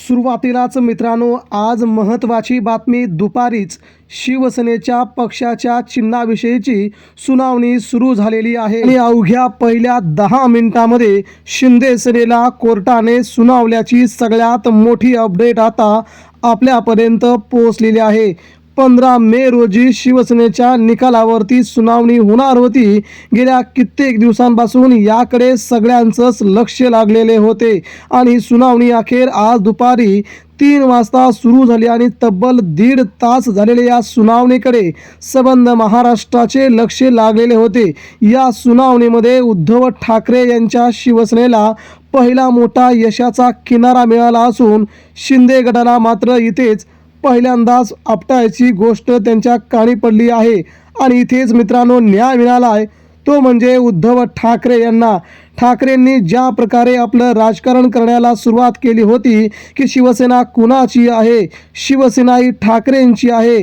सुरुवातीलाच मित्रांनो, आज महत्त्वाची बातमी. दुपारीच शिवसेनेच्या पक्षाच्या चिन्हाविषयीची सुनावणी सुरू झालेली आहे आणि अवघ्या पहिल्या 10 मिनिटांमध्ये शिंदे सेनेला कोर्टाने सुनावल्याची सगळ्यात मोठी अपडेट आता आपल्यापर्यंत पोहोचलेली आहे. 15 मे रोजी शिवसेनेच्या निकालावरती सुनावणी होणार होती. गेल्या कित्येक दिवसांपासून याकडे सगळ्यांचंच लक्ष लागलेले होते आणि सुनावणी अखेर आज दुपारी 3 वाजता सुरू झाली आणि तब्बल 1.5 तास झालेले या सुनावणीकडे सबंध महाराष्ट्राचे लक्ष लागलेले होते. या सुनावणीमध्ये उद्धव ठाकरे यांच्या शिवसेनेला पहिला मोठा यशाचा किनारा मिळाला असून शिंदे गटाला मात्र इथेच पहिल्यांदाच आपटायची गोष्ट त्यांच्या कानी पडली आहे आणि इथेच मित्रांनो न्याय मिळाला आहे. तो म्हणजे उद्धव ठाकरे यांना. ठाकरेंनी ज्या प्रकारे आपलं राजकारण करण्याला सुरुवात केली होती की शिवसेना कुणाची आहे, शिवसेना ही ठाकरेंची आहे,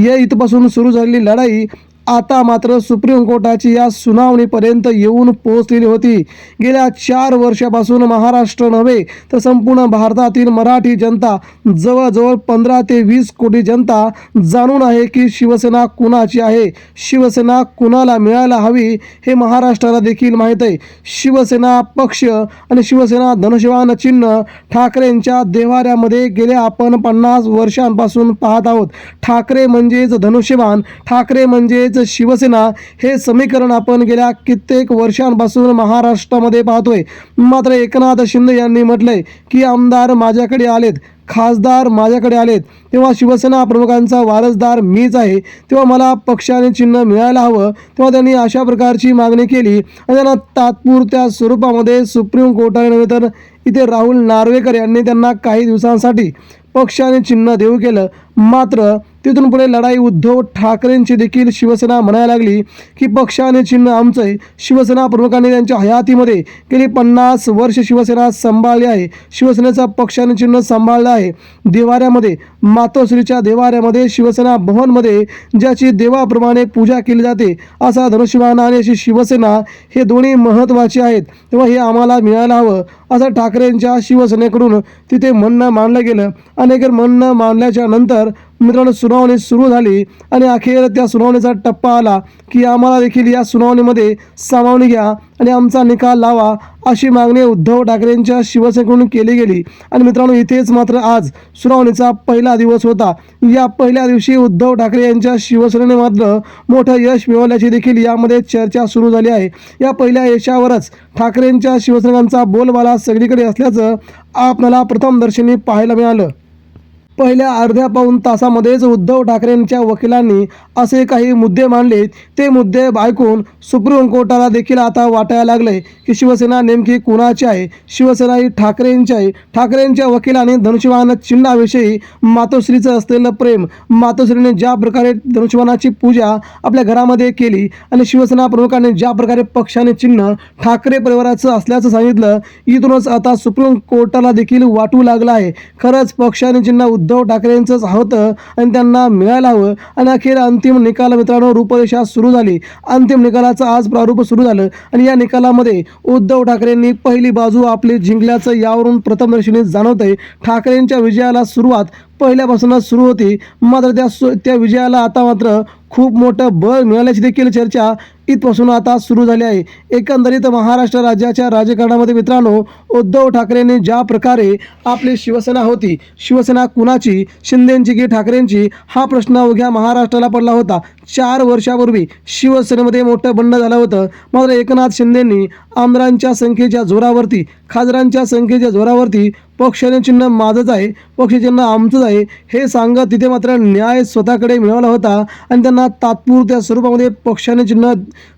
या इथपासून सुरू झालेली लढाई आता मात्र सुप्रीम कोर्टाची या सुनावणीपर्यंत येऊन पोहोचलेली होती. गेल्या 4 वर्षापासून महाराष्ट्र नव्हे तर संपूर्ण भारतातील मराठी जनता, जवळजवळ 15 ते 20 कोटी जनता जाणून आहे की शिवसेना कुणाची आहे, शिवसेना कुणाला मिळायला हवी हे महाराष्ट्राला देखील माहीत आहे. शिवसेना पक्ष आणि शिवसेना धनुष्यबाण चिन्ह ठाकरेंच्या देव्हाऱ्यामध्ये गेल्या आपण 50 वर्षांपासून पाहत आहोत. ठाकरे म्हणजेच धनुष्यबाण, ठाकरे म्हणजेच शिवसेना, हे समीकरण आपण गेल्या कित्येक वर्षांपासून महाराष्ट्रामध्ये पाहतोय. मात्र एकनाथ शिंदे यांनी म्हटलंय की आमदार माझ्याकडे आलेत, खासदार माझ्याकडे आलेत, तेव्हा शिवसेना प्रमुखांचा वारसदार मीच आहे, तेव्हा मला पक्षाने चिन्ह मिळायला हवं. तेव्हा त्यांनी अशा प्रकारची मागणी केली आणि त्यांना तात्पुरत्या स्वरूपामध्ये सुप्रीम कोर्टाने नव्हे तर इथे राहुल नार्वेकर यांनी त्यांना काही दिवसांसाठी पक्षाने चिन्ह देऊ केलं. मात्र तिथून पुढे लढाई उद्धव ठाकरेंची देखील शिवसेना म्हणायला लागली की पक्षाने चिन्ह आमचं आहे. शिवसेना प्रमुखांनी त्यांच्या हयातीमध्ये गेली 50 वर्ष शिवसेना सांभाळली आहे, शिवसेनेचा पक्षाने चिन्ह सांभाळलं आहे. देवाऱ्यामध्ये, मातोश्रीच्या देवाऱ्यामध्ये, शिवसेना भवनमध्ये ज्याची देवाप्रमाणे पूजा केली जाते असा धनुष्यबाण आणि अशी शिवसेना, हे दोन्ही महत्त्वाचे आहेत, तेव्हा हे आम्हाला मिळायला हवं असं ठाकरेंच्या शिवसेनेकडून तिथे म्हणणं मांडलं गेलं. अनेक म्हणणं मांडल्याच्या नंतर मित्रांनो सुनावणी सुरू झाली आणि अखेर त्या सुनावणीचा टप्पा आला की आम्हाला देखील या सुनावणीमध्ये सामावून घ्या आणि आमचा निकाल लावा अशी मागणी उद्धव ठाकरेंच्या शिवसेनेकडून केली गेली. आणि मित्रांनो इथेच मात्र आज सुनावणीचा पहिला दिवस होता. या पहिल्या दिवशी उद्धव ठाकरे यांच्या शिवसेनेने मात्र मोठं यश मिळवल्याची देखील यामध्ये चर्चा सुरू झाली आहे. या पहिल्या यशावरच ठाकरेंच्या शिवसैनिकांचा बोलबाला सगळीकडे असल्याचं आपल्याला प्रथमदर्शनी पाहायला मिळालं. पहिल्या अर्ध्या पाऊण तासामध्येच उद्धव ठाकरेंच्या वकिलांनी असे काही मुद्दे मांडले, ते मुद्दे ऐकून सुप्रीम कोर्टाला देखील आता वाटायला लागले की शिवसेना नेमकी कुणाची आहे, शिवसेना ही ठाकरेंची आहे. ठाकरेंच्या वकिलांनी धनुष्यबाण चिन्हाविषयी मातोश्रीचं असलेलं प्रेम, मातोश्रीने ज्या प्रकारे धनुष्यबाणाची पूजा आपल्या घरामध्ये केली आणि शिवसेना प्रमुखांनी ज्या प्रकारे पक्षाने चिन्ह ठाकरे परिवाराचं असल्याचं सांगितलं, इथूनच आता सुप्रीम कोर्टाला देखील वाटू लागलं आहे खरंच पक्षाने चिन्ह उद्धव ठाकरेंचंच होतं आणि त्यांना मिळायला हवं. आणि अखेर अंतिम निकाल मित्रांनो रूपरेषा सुरू झाली. अंतिम निकालाचं आज प्रारूप सुरू झालं आणि या निकालामध्ये उद्धव ठाकरेंनी पहिली बाजू आपली जिंकल्याचं यावरून प्रथमदर्शनी जाणवतंय. ठाकरेंच्या विजयाला सुरुवात पहिल्यापासूनच सुरू होती, मात्र त्या विजयाला आता मात्र खूप मोठं बळ मिळाल्याची देखील चर्चा इथपासून आता सुरू झाली आहे. एकंदरीत महाराष्ट्र राज्याच्या राजकारणामध्ये मित्रांनो उद्धव ठाकरेंनी ज्या प्रकारे आपली शिवसेना होती, शिवसेना कुणाची, शिंदेंची की ठाकरेंची, हा प्रश्न अवघ्या महाराष्ट्राला पडला होता. 4 वर्षापूर्वी शिवसेनेमध्ये मोठं बंड झालं होतं. मात्र एकनाथ शिंदेंनी आमदारांच्या संख्येच्या जोरावरती, खासदारांच्या संख्येच्या जोरावरती पक्षाने चिन्ह माझंच आहे, पक्ष चिन्ह आमचंच आहे हे सांगत तिथे मात्र न्याय स्वतःकडे मिळवला होता आणि त्यांना तात्पुरत्या स्वरूपामध्ये पक्षाने चिन्ह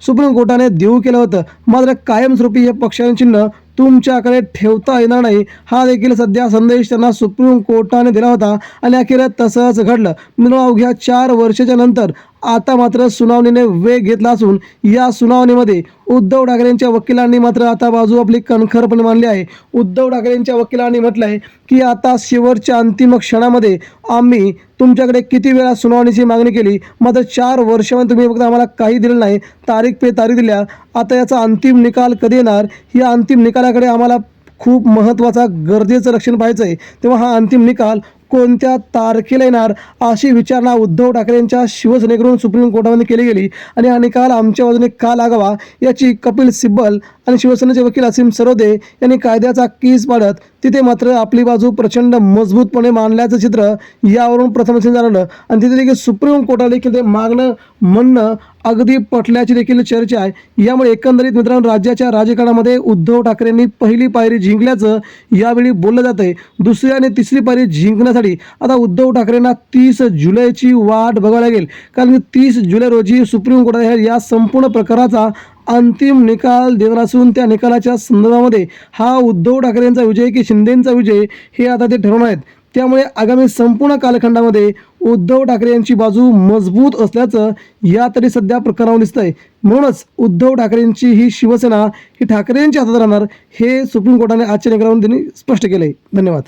सुप्रीम कोर्टाने देऊ केलं होतं. मात्र कायमस्वरूपी हे पक्षाने चिन्ह तुमच्याकडे ठेवता येणार नाही हा देखील सध्या संदेश त्यांना सुप्रीम कोर्टाने दिला होता आणि अखेर तसंच घडलं. मित्रांनो अवघ्या 4 वर्षाच्या नंतर आता मात्र सुनावणीने वेग घेतला असून या सुनावणीमध्ये उद्धव ठाकरेंच्या वकिलांनी मात्र आता बाजू आपली कणखरपणे मांडली आहे. उद्धव ठाकरेंच्या वकिलांनी म्हटलंय की आता शेवटच्या अंतिम क्षणामध्ये आम्ही तुमच्याकडे किती वेळा सुनावणीची मागणी केली, मात्र 4 वर्षामध्ये तुम्ही फक्त आम्हाला काही दिलं नाही, तारीख पे तारीख दिल्या. आता याचा अंतिम निकाल कधी येणार, या अंतिम निकालाकडे आम्हाला खूप महत्त्वाचा गरजेचं लक्षण पाहायचं आहे, तेव्हा हा अंतिम निकाल कोणत्या तारखेला येणार अशी विचारणा उद्धव ठाकरेंच्या शिवसेनेकडून सुप्रीम कोर्टामध्ये केली गेली आणि हा निकाल आमच्या बाजूने का लागावा याची कपिल सिब्बल आणि शिवसेनेचे वकील असीम सरोदे यांनी कायद्याचा कीस पाडत तिथे मात्र आपली बाजू प्रचंड मजबूतपणे मांडल्याचं चित्र यावरून प्रथमच जाणवलं आणि तिथे देखील सुप्रीम कोर्टाला देखील ते मागणं म्हणणं अगदी पटल्याची देखील चर्चा आहे। यामुळे एकंदरीत मित्रांनो राज्याच्या राजकारणामध्ये उद्धव ठाकरेंनी पहिली पायरी जिंकल्याचं यावेळी बोललं जात आहे। दुसरी आणि तिसरी पायरी जिंकण्यासाठी आता उद्धव ठाकरेंना 30 जुलैची वाट बघावी लागेल, कारण 30 जुलै रोजी सुप्रीम कोर्टाने या संपूर्ण प्रकाराचा अंतिम निकाल देणार असून त्या निकालाच्या संदर्भामध्ये हा उद्धव ठाकरेंचा विजय की शिंदेंचा विजय हे आता ते ठरवणार आहेत। त्यामुळे आगामी संपूर्ण कालखंडामध्ये उद्धव ठाकरे यांची बाजू मजबूत असल्याचं या तरी सध्या प्रकारावर दिसतंय। म्हणूनच उद्धव ठाकरेंची ही शिवसेना ही ठाकरेंच्या हातात राहणार हे सुप्रीम कोर्टाने आजच्या निकालावरून त्यांनी स्पष्ट केलंय। धन्यवाद।